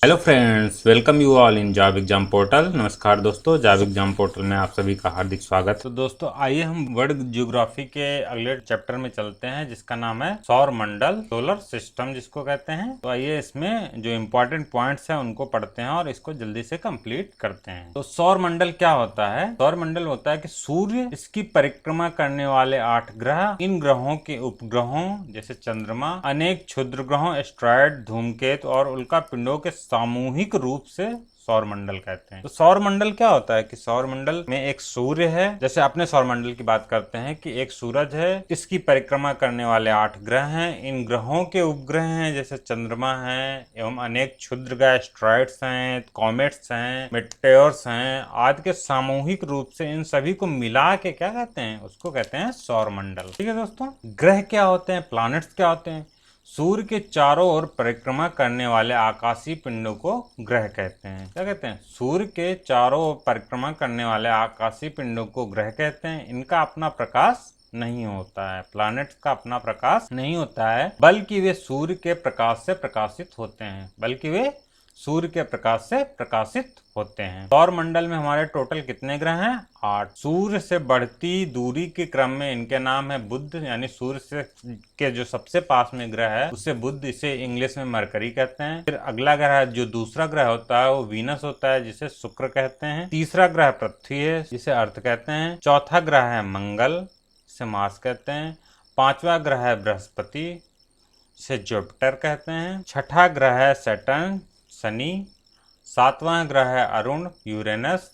Hello friends, welcome you all in job exam portal. नमस्कार दोस्तों, job exam portal में आप सभी का हार्दिक स्वागत। तो दोस्तों आइए हम वर्ल्ड ज्योग्राफी के अगले चैप्टर में चलते हैं, जिसका नाम है सौर मंडल, सोलर सिस्टम जिसको कहते हैं। तो आइए इसमें जो इम्पोर्टेंट पॉइंट्स हैं उनको पढ़ते हैं और इसको जल्दी से कंप्लीट करते हैं। तो सौर मंडल क्या होता है? सौर मंडल होता है कि सूर्य, इसकी परिक्रमा करने वाले 8 ग्रह, इन ग्रहों के उपग्रहों जैसे चंद्रमा, अनेक क्षुद्र ग्रहों, एस्ट्रॉयड, धूमकेतु और उल्का पिंडों के सामूहिक रूप से सौर मंडल कहते हैं। तो सौर मंडल क्या होता है कि सौर मंडल में एक सूर्य है। जैसे अपने सौर मंडल की बात करते हैं कि एक सूरज है, इसकी परिक्रमा करने वाले 8 ग्रह हैं, इन ग्रहों के उपग्रह हैं जैसे चंद्रमा है एवं अनेक क्षुद्र ग्रह, एस्ट्रॉयड्स हैं, कॉमेट्स हैं, मेटेओर्स हैं आदि के सामूहिक रूप से इन सभी को मिला के क्या कहते हैं? उसको कहते हैं सौर मंडल। ठीक है दोस्तों, ग्रह क्या होते हैं, प्लैनेट्स क्या होते हैं? सूर्य के चारों ओर परिक्रमा करने वाले आकाशीय पिंडों को ग्रह कहते हैं। क्या कहते हैं? सूर्य के चारों ओर परिक्रमा करने वाले आकाशीय पिंडों को ग्रह कहते हैं। इनका अपना प्रकाश नहीं होता है, प्लैनेट्स का अपना प्रकाश नहीं होता है, बल्कि वे सूर्य के प्रकाश से प्रकाशित होते हैं। सौर मंडल में हमारे टोटल कितने ग्रह हैं? 8। सूर्य से बढ़ती दूरी के क्रम में इनके नाम है बुध, यानी सूर्य से के जो सबसे पास में ग्रह है उसे बुध, इसे इंग्लिश में मरकरी कहते हैं। फिर अगला ग्रह जो दूसरा ग्रह होता है वो वीनस होता है, जिसे शुक्र कहते हैं। तीसरा ग्रह पृथ्वी है, जिसे अर्थ कहते हैं। चौथा ग्रह है मंगल, जिसे मार्स कहते हैं। पांचवा ग्रह है बृहस्पति, जिसे जुपिटर कहते हैं। छठा ग्रह है सैटर्न, शनि। सातवां ग्रह है अरुण, यूरेनस,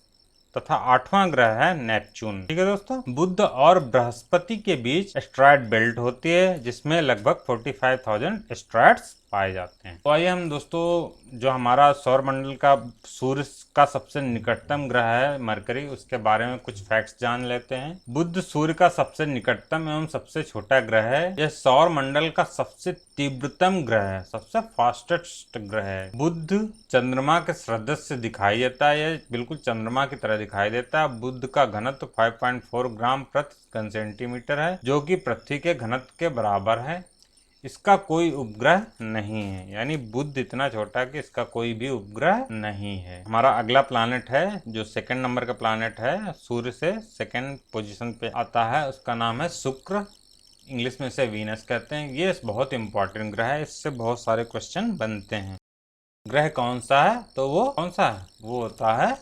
तथा आठवां ग्रह है नेपच्यून। ठीक है दोस्तों, बुध और बृहस्पति के बीच एस्ट्रॉयड बेल्ट होती है, जिसमें लगभग 45,000 एस्ट्रॉयड्स पाए जाते हैं। तो आइए हम दोस्तों, जो हमारा सौर मंडल का सूर्य का सबसे निकटतम ग्रह है मरकरी, उसके बारे में कुछ फैक्ट्स जान लेते हैं। बुध सूर्य का सबसे निकटतम एवं सबसे छोटा ग्रह है। यह सौर मंडल का सबसे तीव्रतम ग्रह है, सबसे फास्टेस्ट ग्रह है। बुध चंद्रमा के सदृश दिखाई देता है, यह बिल्कुल चंद्रमा की तरह दिखाई देता है। बुध का घनत्व 5.4 ग्राम प्रति घन सेंटीमीटर है, जो कि पृथ्वी के घनत्व के बराबर है। इसका कोई उपग्रह नहीं है, यानी बुध इतना छोटा कि इसका कोई भी उपग्रह नहीं है। हमारा अगला प्लैनेट है जो सेकंड नंबर का प्लैनेट है, सूर्य से सेकंड पोजीशन पे आता है, उसका नाम है शुक्र, इंग्लिश में इसे वीनस कहते हैं। ये बहुत इंपॉर्टेंट ग्रह है, इससे बहुत सारे क्वेश्चन बनते हैं। ग्रह कौन सा है? तो वो कौन सा है? वो होता है,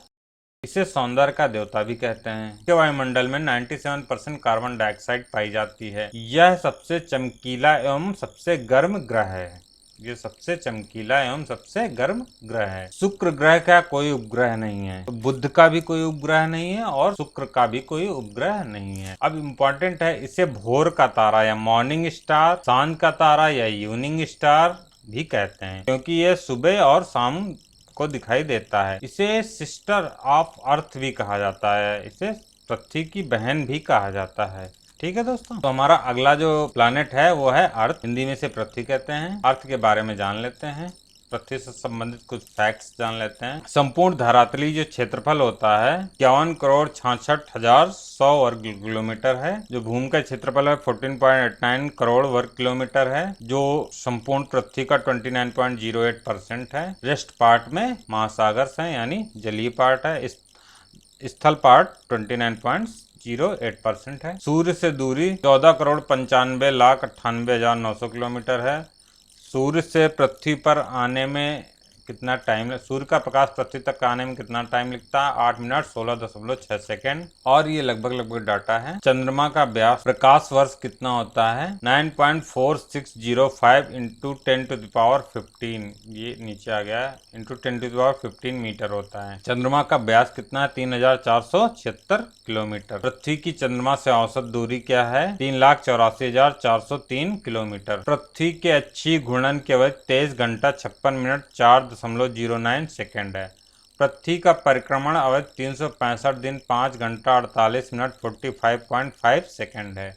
इसे सौंदर्य का देवता भी कहते हैं। इसके वायुमंडल में 97% कार्बन डाइऑक्साइड पाई जाती है। यह सबसे चमकीला एवं सबसे गर्म ग्रह है। ये सबसे चमकीला एवं सबसे गर्म ग्रह है। शुक्र ग्रह का कोई उपग्रह नहीं है, तो बुध का भी कोई उपग्रह नहीं है और शुक्र का भी कोई उपग्रह नहीं है। अब इम्पोर्टेंट है, इसे भोर का तारा या मॉर्निंग स्टार, सांझ का तारा या इवनिंग स्टार भी कहते हैं, क्योंकि यह सुबह और शाम को दिखाई देता है। इसे सिस्टर ऑफ अर्थ भी कहा जाता है, इसे पृथ्वी की बहन भी कहा जाता है। ठीक है दोस्तों, तो हमारा अगला जो प्लैनेट है वो है अर्थ, हिंदी में से पृथ्वी कहते हैं। अर्थ के बारे में जान लेते हैं, पृथ्वी से संबंधित कुछ फैक्ट्स जान लेते हैं। संपूर्ण धरातली जो क्षेत्रफल होता है 51,66,100 वर्ग किलोमीटर है। जो भूमि का क्षेत्रफल है 14.89 करोड़ वर्ग किलोमीटर है, जो संपूर्ण पृथ्वी का 29.08% है। वेस्ट पार्ट में महासागर है, यानी जलीय पार्ट है। स्थल पार्ट 29.08% है। सूर्य से दूरी 14,95,98,900 किलोमीटर है। सूर्य से पृथ्वी पर आने में कितना टाइम, सूर्य का प्रकाश पृथ्वी तक आने में कितना टाइम लगता है? 8 मिनट 16.6 सेकेंड। और ये लगभग डाटा है। चंद्रमा का व्यास प्रकाश वर्ष कितना होता है? 9.4605 इंटू 10⁻15, ये नीचे आ गया, इंटू 10⁻15 मीटर होता है। चंद्रमा का व्यास कितना है? 3,476 किलोमीटर। पृथ्वी की चंद्रमा से औसत दूरी क्या है? 3,84,403 किलोमीटर। पृथ्वी के अच्छी घूर्णन की अवधि 23 घंटा 56 मिनट 4.09 सेकेंड है। पृथ्वी का परिक्रमण अवधि 365 दिन 5 घंटा 48 मिनट 45.5 सेकेंड है।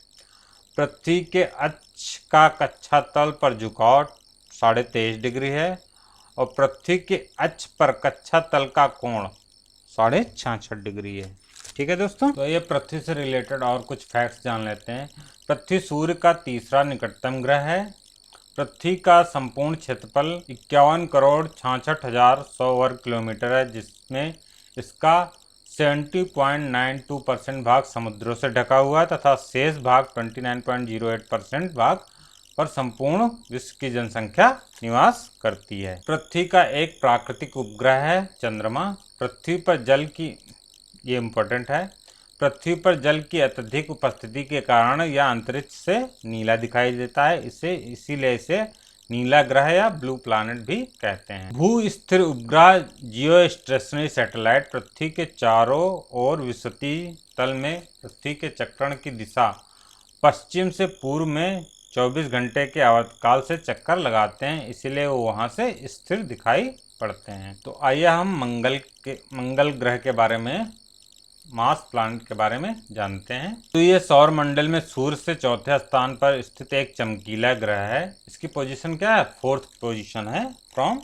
पृथ्वी के अक्ष का कक्षा तल पर झुकाव 23.5 डिग्री है और पृथ्वी के अक्ष पर कक्षा तल का कोण 66.5 डिग्री है। ठीक है दोस्तों, तो ये पृथ्वी से रिलेटेड और कुछ फैक्ट्स जान लेते हैं। पृथ्वी सूर्य का तीसरा निकटतम ग्रह है। पृथ्वी का संपूर्ण क्षेत्रफल 51,66,100 वर्ग किलोमीटर है, जिसमें इसका 70.92% भाग समुद्रों से ढका हुआ है तथा शेष भाग 29.08% भाग पर संपूर्ण विश्व की जनसंख्या निवास करती है। पृथ्वी का एक प्राकृतिक उपग्रह है चंद्रमा। पृथ्वी पर जल की, ये इम्पोर्टेंट है, पृथ्वी पर जल की अत्यधिक उपस्थिति के कारण यह अंतरिक्ष से नीला दिखाई देता है। इसीलिए इसे नीला ग्रह या ब्लू प्लैनेट भी कहते हैं। भू स्थिर उपग्रह जियोस्टेशनरी सैटेलाइट पृथ्वी के चारों ओर विषुवतीय तल में पृथ्वी के चक्रण की दिशा पश्चिम से पूर्व में 24 घंटे के आवर्तकाल से चक्कर लगाते हैं, इसीलिए वो वहां से स्थिर दिखाई पड़ते हैं। तो आइए हम मंगल ग्रह के बारे में, मार्स प्लैनेट के बारे में जानते हैं। तो ये सौर मंडल में सूर्य से चौथे स्थान पर स्थित एक चमकीला ग्रह है। इसकी पोजीशन क्या है? 4th पोजीशन है फ्रॉम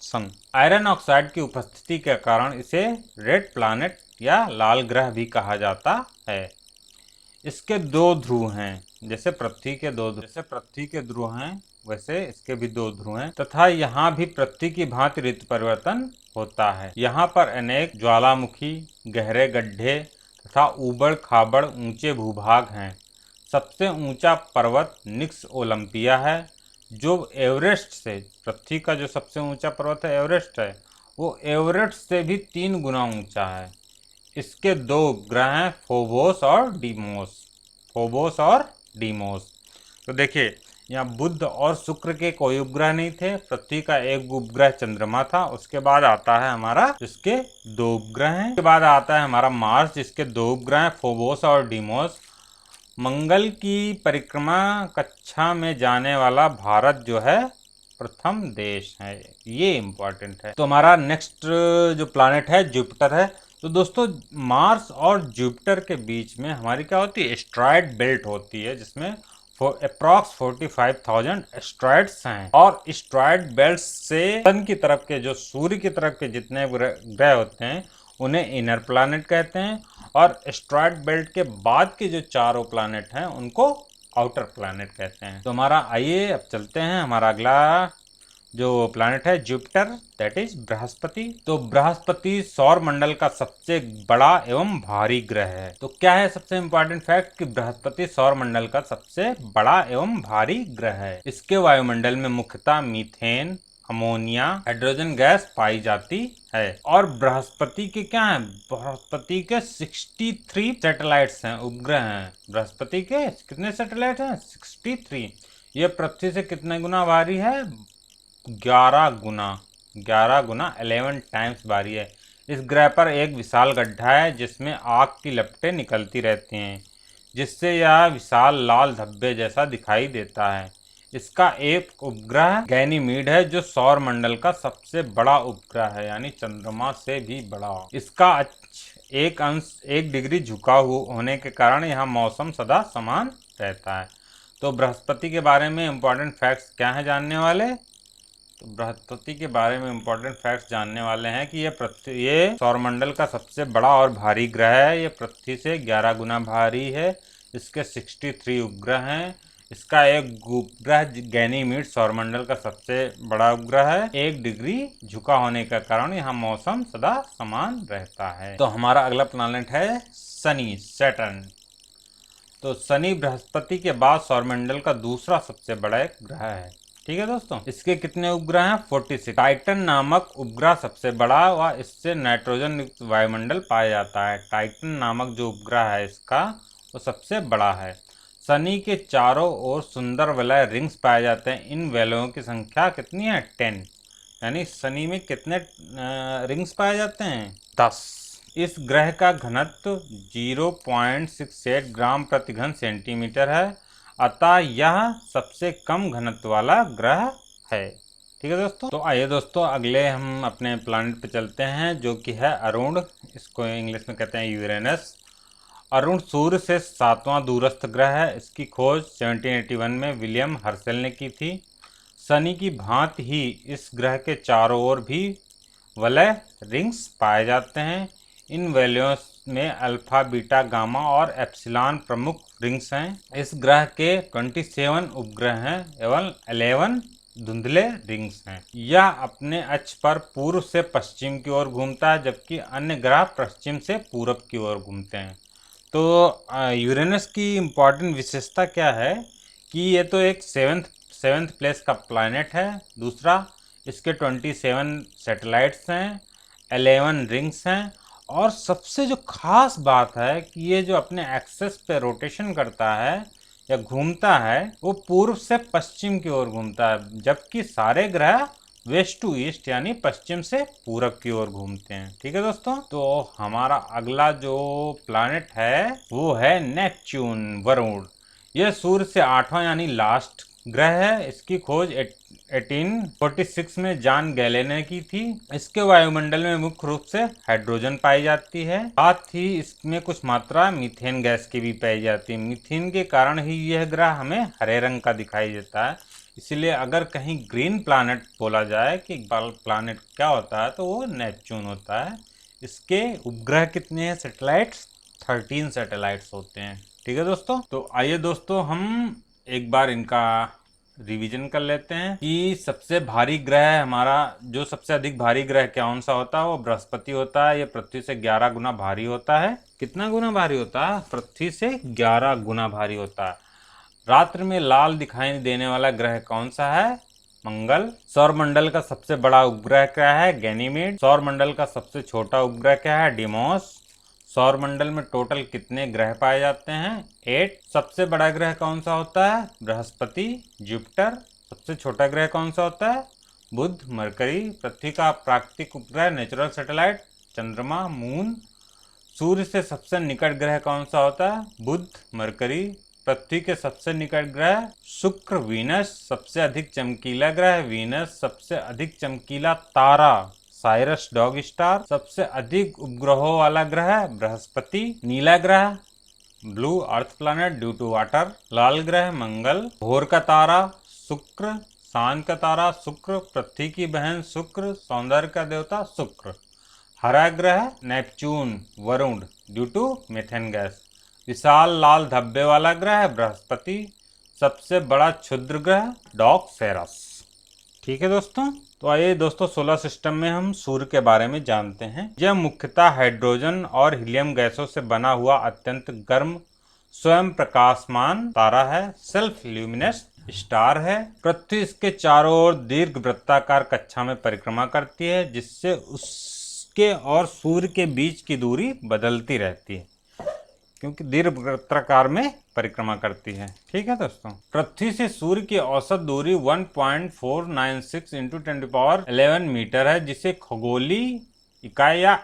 सन। आयरन ऑक्साइड की उपस्थिति के कारण इसे रेड प्लैनेट या लाल ग्रह भी कहा जाता है। इसके 2 ध्रुव हैं, जैसे पृथ्वी के ध्रुव हैं वैसे इसके भी 2 ध्रुव हैं, तथा यहाँ भी पृथ्वी की भांति ऋतु परिवर्तन होता है। यहाँ पर अनेक ज्वालामुखी, गहरे गड्ढे तथा ऊबड़ खाबड़ ऊंचे भूभाग हैं। सबसे ऊंचा पर्वत निक्स ओलंपिया है, जो एवरेस्ट से, पृथ्वी का जो सबसे ऊंचा पर्वत है एवरेस्ट है, वो एवरेस्ट से भी 3 गुना ऊंचा है। इसके 2 उपग्रह हैं, फोबोस और डीमोस। तो देखिए यहाँ बुध और शुक्र के कोई उपग्रह नहीं थे। पृथ्वी का एक उपग्रह चंद्रमा था। उसके बाद आता है हमारा, जिसके 2 उपग्रह हैं। उसके बाद आता है हमारा मार्स, जिसके 2 उपग्रह हैं, फोबोस और डीमोस। मंगल की परिक्रमा कक्षा में जाने वाला भारत जो है प्रथम देश है। ये इंपॉर्टेंट है। तो हमारा नेक्स्ट जो प्लैनेट है जुपिटर है। तो दोस्तों मार्स और जुपिटर के बीच में हमारी क्या होती है? एस्ट्रॉयड बेल्ट होती है, जिसमें अप्रॉक्स 45,000 एस्ट्रॉयड्स हैं। और एस्ट्रॉयड बेल्ट से सन की तरफ के, जो सूर्य की तरफ के जितने ग्रह होते हैं उन्हें इनर प्लैनेट कहते हैं, और एस्ट्रॉयड बेल्ट के बाद के जो चारों प्लैनेट हैं उनको आउटर प्लैनेट कहते हैं। तो हमारा, आइए अब चलते हैं, हमारा अगला जो प्लैनेट है जुपिटर, दैट इज बृहस्पति। तो बृहस्पति सौर मंडल का सबसे बड़ा एवं भारी ग्रह है। तो क्या है सबसे इंपॉर्टेंट फैक्ट कि बृहस्पति सौर मंडल का सबसे बड़ा एवं भारी ग्रह है। इसके वायुमंडल में मुख्यतः मीथेन, अमोनिया, हाइड्रोजन गैस पाई जाती है। और बृहस्पति के क्या है? बृहस्पति के 63 सैटेलाइट्स हैं, उपग्रह हैं। बृहस्पति के कितने सैटेलाइट हैं? 63। ये पृथ्वी से कितने गुना भारी है? 11 गुना 11 टाइम्स भारी है। इस ग्रह पर एक विशाल गड्ढा है जिसमें आग की लपटें निकलती रहती हैं, जिससे यह विशाल लाल धब्बे जैसा दिखाई देता है। इसका एक उपग्रह गैनीमीड है, जो सौर मंडल का सबसे बड़ा उपग्रह है, यानी चंद्रमा से भी बड़ा। इसका एक अंश 1 डिग्री झुका होने के कारण यहाँ मौसम सदा समान रहता है। तो बृहस्पति के बारे में इम्पोर्टेंट फैक्ट्स क्या हैं जानने वाले? तो बृहस्पति के बारे में इम्पोर्टेंट फैक्ट्स जानने वाले हैं कि ये सौरमंडल का सबसे बड़ा और भारी ग्रह है। ये पृथ्वी से 11 गुना भारी है। इसके 63 उपग्रह हैं। इसका एक उपग्रह गैनीमीड सौरमंडल का सबसे बड़ा उपग्रह है। 1 डिग्री झुका होने के कारण यहाँ मौसम सदा समान रहता है। तो हमारा अगला प्लैनेट है शनि, सैटर्न। तो शनि बृहस्पति के बाद सौरमंडल का दूसरा सबसे बड़ा एक ग्रह है। ठीक है दोस्तों, इसके कितने उपग्रह हैं? 46। टाइटन नामक उपग्रह सबसे बड़ा व इससे नाइट्रोजन युक्त वायुमंडल पाया जाता है। टाइटन नामक जो उपग्रह है इसका, वो सबसे बड़ा है। शनि के चारों ओर सुंदर वलय रिंग्स पाए जाते हैं। इन वलयों की संख्या कितनी है? 10। यानी शनि में कितने रिंग्स पाए जाते हैं? 10। इस ग्रह का घनत्व 0.68 ग्राम प्रति घन सेंटीमीटर है, अतः यह सबसे कम घनत्व वाला ग्रह है। ठीक है दोस्तों। तो आइए दोस्तों अगले हम अपने प्लैनेट पे चलते हैं, जो कि है अरुण। इसको इंग्लिश में कहते हैं यूरेनस। अरुण सूर्य से 7वां दूरस्थ ग्रह है। इसकी खोज 1781 में विलियम हर्शेल ने की थी। शनि की भांति ही इस ग्रह के चारों ओर भी वलय रिंग्स पाए जाते हैं। इन वलयों इसमें अल्फा, बीटा, गामा और एप्सिलॉन प्रमुख रिंग्स हैं। इस ग्रह के 27 उपग्रह हैं एवं 11 धुंधले रिंग्स हैं। यह अपने अक्ष पर पूर्व से पश्चिम की ओर घूमता है, जबकि अन्य ग्रह पश्चिम से पूरब की ओर घूमते हैं। तो यूरेनस की इम्पॉर्टेंट विशेषता क्या है कि ये तो एक सेवेंथ प्लेस का प्लैनेट है। दूसरा, इसके 27 सैटेलाइट्स हैं, 11 रिंग्स हैं, और सबसे जो खास बात है कि ये जो अपने एक्सेस पे रोटेशन करता है या घूमता है वो पूर्व से पश्चिम की ओर घूमता है, जबकि सारे ग्रह वेस्ट टू ईस्ट यानी पश्चिम से पूरब की ओर घूमते हैं। ठीक है दोस्तों, तो हमारा अगला जो प्लैनेट है वो है नेपच्यून, वरुण। यह सूर्य से 8वां यानी लास्ट ग्रह है। इसकी खोज 1846 में जॉन गैले ने की थी। इसके वायुमंडल में मुख्य रूप से हाइड्रोजन पाई जाती है, साथ ही इसमें कुछ मात्रा मीथेन गैस की भी पाई जाती है। मीथेन के कारण ही यह ग्रह हमें हरे रंग का दिखाई देता है। इसलिए अगर कहीं ग्रीन प्लैनेट बोला जाए कि प्लैनेट क्या होता है तो वो नेपच्यून होता है। इसके उपग्रह कितने हैं? सैटेलाइट्स 13 सैटेलाइट्स होते हैं। ठीक है दोस्तों, तो आइए दोस्तों हम एक बार इनका रिवीजन कर लेते हैं कि सबसे भारी ग्रह हमारा, जो सबसे अधिक भारी ग्रह कौन सा होता है वो बृहस्पति होता है। ये पृथ्वी से 11 गुना भारी होता है। कितना गुना भारी होता है? पृथ्वी से 11 गुना भारी होता है। रात्रि में लाल दिखाई देने वाला ग्रह कौन सा है? मंगल। सौरमंडल का सबसे बड़ा उपग्रह क्या है? गैनीमेड। सौरमंडल का सबसे छोटा उपग्रह क्या है? डिमोस। सौरमंडल में टोटल कितने ग्रह पाए जाते हैं? 8। सबसे बड़ा ग्रह कौन सा होता है? बृहस्पति, जुपिटर। सबसे छोटा ग्रह कौन सा होता है? बुध, मरकरी। पृथ्वी का प्राकृतिक उपग्रह, नेचुरल सैटेलाइट, चंद्रमा, मून। सूर्य से सबसे निकट ग्रह कौन सा होता है? बुध, मरकरी। पृथ्वी के सबसे निकट ग्रह शुक्र, वीनस। सबसे अधिक चमकीला ग्रह वीनस। सबसे अधिक चमकीला तारा साइरस डॉग स्टार। सबसे अधिक उपग्रहों वाला ग्रह बृहस्पति। नीला ग्रह blue earth planet due to water. लाल ग्रह मंगल। भोर का तारा शुक्र। सांझ का तारा शुक्र। पृथ्वी की बहन शुक्र। सौंदर्य का देवता शुक्र। हरा ग्रह Neptune, Varun due to methane gas. विशाल लाल धब्बे वाला ग्रह बृहस्पति। सबसे बड़ा क्षुद्र ग्रह डॉक्सेरस। ठीक है दोस्तों, तो आइए दोस्तों सोलर सिस्टम में हम सूर्य के बारे में जानते हैं। यह मुख्यतः हाइड्रोजन और हीलियम गैसों से बना हुआ अत्यंत गर्म स्वयं प्रकाशमान तारा है। सेल्फ ल्यूमिनस स्टार है। पृथ्वी इसके चारों ओर दीर्घ वृत्ताकार कक्षा में परिक्रमा करती है, जिससे उसके और सूर्य के बीच की दूरी बदलती रहती है, क्योंकि दीर्घ वृत्ताकार में परिक्रमा करती है। ठीक है दोस्तों, पृथ्वी से सूर्य की औसत दूरी 1.496 इंटू 10⁻11 मीटर है, जिसे खगोलीय इकाई या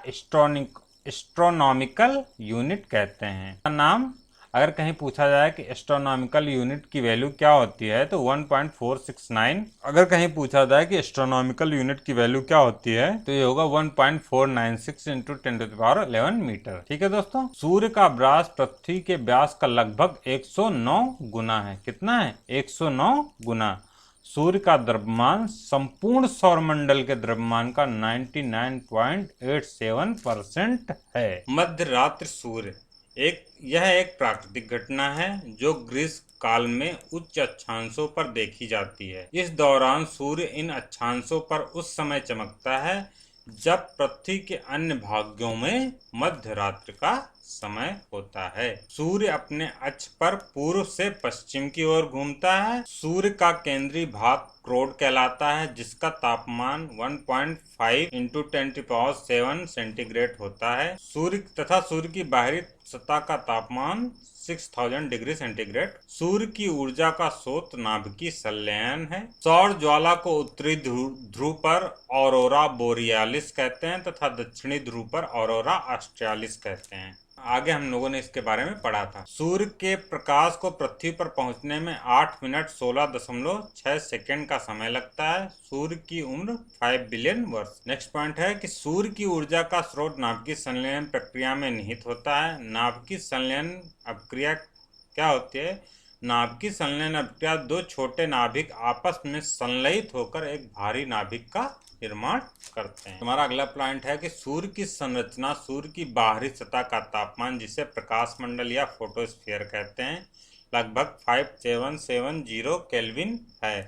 एस्ट्रोनॉमिकल यूनिट कहते हैं। नाम अगर कहीं पूछा जाए कि एस्ट्रोनॉमिकल यूनिट की वैल्यू क्या होती है तो 1.469। अगर कहीं पूछा जाए कि एस्ट्रोनॉमिकल यूनिट की वैल्यू क्या होती है तो ये होगा 1.496 इंटू 10⁻11 मीटर। ठीक है दोस्तों, सूर्य का व्यास पृथ्वी के व्यास का लगभग 109 गुना है। कितना है? 109 गुना। सूर्य का द्रव्यमान संपूर्ण सौरमंडल के द्रव्यमान का 99.87% है। मध्य रात्रि सूर्य यह एक प्राकृतिक घटना है जो ग्रीष्म काल में उच्च अक्षांशों पर देखी जाती है। इस दौरान सूर्य इन अक्षांशों पर उस समय चमकता है जब पृथ्वी के अन्य भागों में मध्य रात्रि का समय होता है। सूर्य अपने अक्ष पर पूर्व से पश्चिम की ओर घूमता है। सूर्य का केंद्रीय भाग क्रोड कहलाता है, जिसका तापमान 1.5 इंटू 10⁻7 सेंटीग्रेड होता है। सूर्य की बाहरी सतह का तापमान 6000 डिग्री सेंटीग्रेड। सूर्य की ऊर्जा का स्रोत नाभिकीय संलयन है। सौर ज्वाला को उत्तरी ध्रुव पर ऑरोरा बोरियालिस कहते हैं तथा दक्षिणी ध्रुव पर ऑरोरा ऑस्ट्रेलिस कहते हैं। आगे हम लोगों ने इसके बारे में पढ़ा था। सूर्य के प्रकाश को पृथ्वी पर पहुंचने में 8 मिनट 16.6 सेकंड का समय लगता है। सूर्य की उम्र 5 बिलियन वर्ष। नेक्स्ट पॉइंट है कि सूर्य की ऊर्जा का स्रोत नाभिकीय संलयन प्रक्रिया में निहित होता है। नाभिकीय संलयन अभिक्रिया क्या होती है? नाभिकीय संलयन अभिक्रिया दो छोटे नाभिक आपस में संलयित होकर एक भारी नाभिक का निर्माण करते हैं। हमारा अगला पॉइंट है कि सूर्य की संरचना, सूर्य की बाहरी सतह का तापमान, जिसे प्रकाश मंडल या फोटोस्फीयर कहते हैं, लगभग 5770 केल्विन है।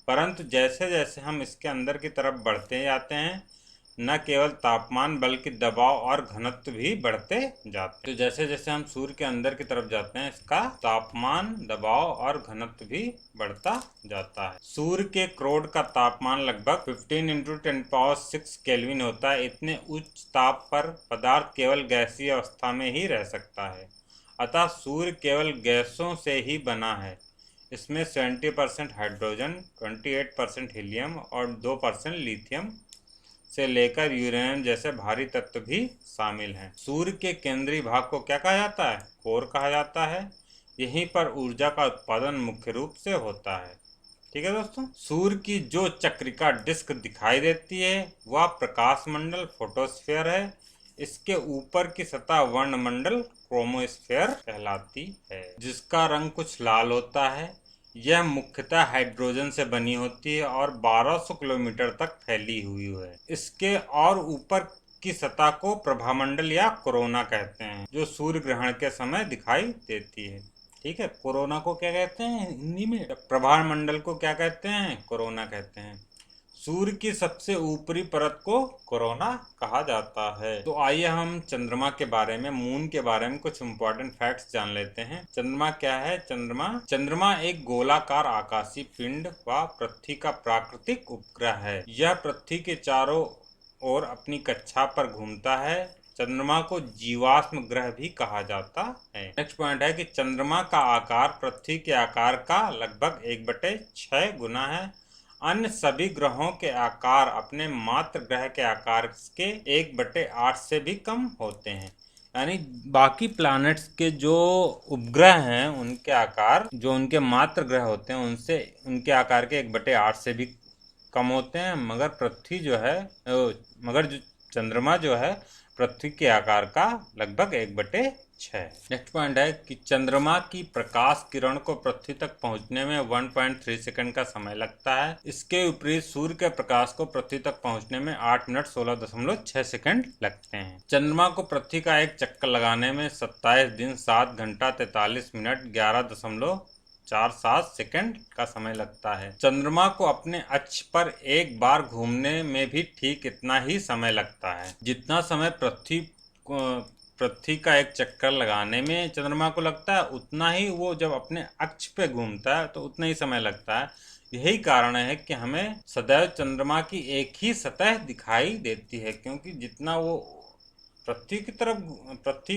परंतु जैसे जैसे हम इसके अंदर की तरफ बढ़ते जाते हैं, न केवल तापमान बल्कि दबाव और घनत्व भी बढ़ते जाते हैं। तो जैसे जैसे हम सूर्य के अंदर की तरफ जाते हैं, इसका तापमान, दबाव और घनत्व भी बढ़ता जाता है। सूर्य के क्रोड का तापमान लगभग 15 × 10⁶ केल्विन होता है। इतने उच्च ताप पर पदार्थ केवल गैसीय अवस्था में ही रह सकता है। अतः सूर्य केवल गैसों से ही बना है। इसमें 70% हाइड्रोजन, 28% हीलियम और 2% लिथियम से लेकर यूरेनियम जैसे भारी तत्व भी शामिल हैं। सूर्य के केंद्रीय भाग को क्या कहा जाता है? कोर कहा जाता है। यहीं पर ऊर्जा का उत्पादन मुख्य रूप से होता है। ठीक है दोस्तों, सूर्य की जो चक्रिका डिस्क दिखाई देती है वह प्रकाश मंडल, फोटोस्फीयर है। इसके ऊपर की सतह वर्णमंडल, क्रोमोस्फीयर कहलाती है, जिसका रंग कुछ लाल होता है। यह मुख्यतः हाइड्रोजन से बनी होती है और 1200 किलोमीटर तक फैली हुई है। इसके और ऊपर की सतह को प्रभामंडल या कोरोना कहते हैं, जो सूर्य ग्रहण के समय दिखाई देती है। ठीक है, कोरोना को क्या कहते हैं हिंदी में? प्रभामंडल को क्या कहते हैं? कोरोना कहते हैं। सूर्य की सबसे ऊपरी परत को कोरोना कहा जाता है। तो आइए हम चंद्रमा के बारे में, मून के बारे में कुछ इंपॉर्टेंट फैक्ट्स जान लेते हैं। चंद्रमा क्या है? चंद्रमा एक गोलाकार आकाशीय पिंड व पृथ्वी का प्राकृतिक उपग्रह है। यह पृथ्वी के चारों ओर अपनी कक्षा पर घूमता है। चंद्रमा को जीवाश्म ग्रह भी कहा जाता है। नेक्स्ट पॉइंट है कि चंद्रमा का आकार पृथ्वी के आकार का लगभग 1/6 गुना है। अन्य सभी ग्रहों के आकार अपने मात्र ग्रह के आकार के 1/8 से भी कम होते हैं। यानी बाकी प्लैनेट्स के जो उपग्रह हैं उनके आकार, जो उनके मात्र ग्रह होते हैं, उनसे उनके आकार के 1/8 से भी कम होते हैं। मगर जो चंद्रमा जो है पृथ्वी के आकार का लगभग 1/6। नेक्स्ट पॉइंट है कि चंद्रमा की प्रकाश किरण को पृथ्वी तक पहुंचने में 1.3 सेकंड का समय लगता है। इसके विपरीत सूर्य के प्रकाश को पृथ्वी तक पहुंचने में 8 मिनट 16.6 सेकंड लगते हैं। चंद्रमा को पृथ्वी का एक चक्कर लगाने में 27 दिन 7 घंटा 43 मिनट 11.47 सेकंड का समय लगता है। चंद्रमा को अपने अक्ष पर एक बार घूमने में भी ठीक इतना ही समय लगता है जितना समय पृथ्वी का एक चक्कर लगाने में चंद्रमा को लगता है, उतना ही वो जब अपने अक्ष पे घूमता है तो उतना ही समय लगता है। यही कारण है कि हमें सदैव चंद्रमा की एक ही सतह दिखाई देती है, क्योंकि जितना वो पृथ्वी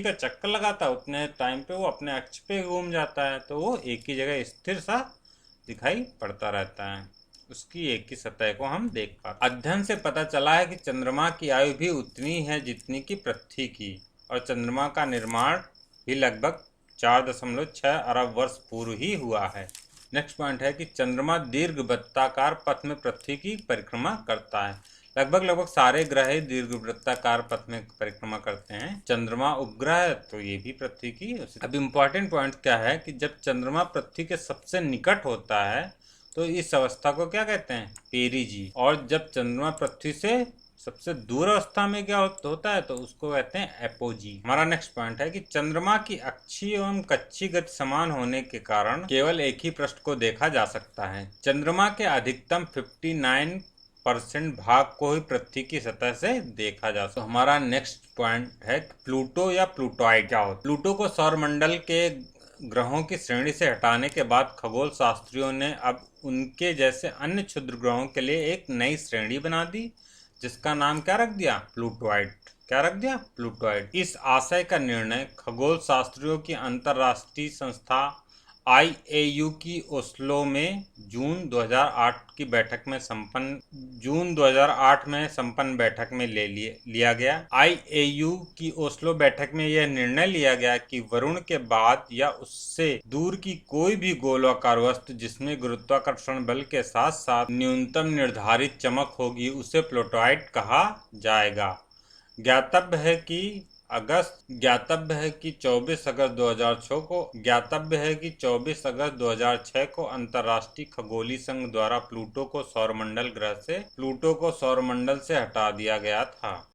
का चक्कर लगाता है उतने टाइम पे वो अपने अक्ष पे घूम जाता है, तो वो एक ही जगह स्थिर सा दिखाई पड़ता रहता है। उसकी एक ही सतह को हम देख पाते। अध्ययन से पता चला है कि चंद्रमा की आयु भी उतनी है जितनी की पृथ्वी की, और चंद्रमा का निर्माण भी लगभग 4.6 अरब वर्ष पूर्व ही हुआ है। नेक्स्ट पॉइंट है कि चंद्रमा दीर्घवृत्ताकार पथ में पृथ्वी की परिक्रमा करता है। लगभग सारे ग्रह दीर्घवृत्ताकार पथ में परिक्रमा करते हैं। चंद्रमा उपग्रह है तो ये भी पृथ्वी की। अब इम्पोर्टेंट पॉइंट क्या है कि जब चंद्रमा पृथ्वी के सबसे निकट होता है तो इस अवस्था को क्या कहते हैं? पेरिजी। और जब चंद्रमा पृथ्वी से सबसे दूर अवस्था में क्या होता है तो उसको कहते हैं एपोजी। हमारा नेक्स्ट पॉइंट है कि चंद्रमा की अक्षीय एवं कक्षीय गति समान होने के कारण केवल एक ही पृष्ठ को देखा जा सकता है। चंद्रमा के अधिकतम 59% भाग को ही पृथ्वी की सतह से देखा जा सकता है। तो हमारा नेक्स्ट पॉइंट है प्लूटो या प्लूटॉइड क्या होता है। प्लूटो को सौरमंडल के ग्रहों की श्रेणी से हटाने के बाद खगोल शास्त्रियों ने अब उनके जैसे अन्य क्षुद्र ग्रहों के लिए एक नई श्रेणी बना दी, जिसका नाम क्या रख दिया? प्लूटॉइड। क्या रख दिया? प्लूटॉइड। इस आशय का निर्णय खगोल शास्त्रियों की अंतर्राष्ट्रीय संस्था IAU की ओस्लो में जून 2008 में संपन्न बैठक में लिया गया। IAU की ओस्लो बैठक में यह निर्णय लिया गया कि वरुण के बाद या उससे दूर की कोई भी गोलाकार वस्तु जिसमें गुरुत्वाकर्षण बल के साथ साथ न्यूनतम निर्धारित चमक होगी उसे प्लूटॉइड कहा जाएगा। ज्ञातव्य है कि अगस्त ज्ञातव्य है कि 24 अगस्त 2006 को अंतर्राष्ट्रीय खगोलीय संघ द्वारा प्लूटो को सौरमंडल से हटा दिया गया था।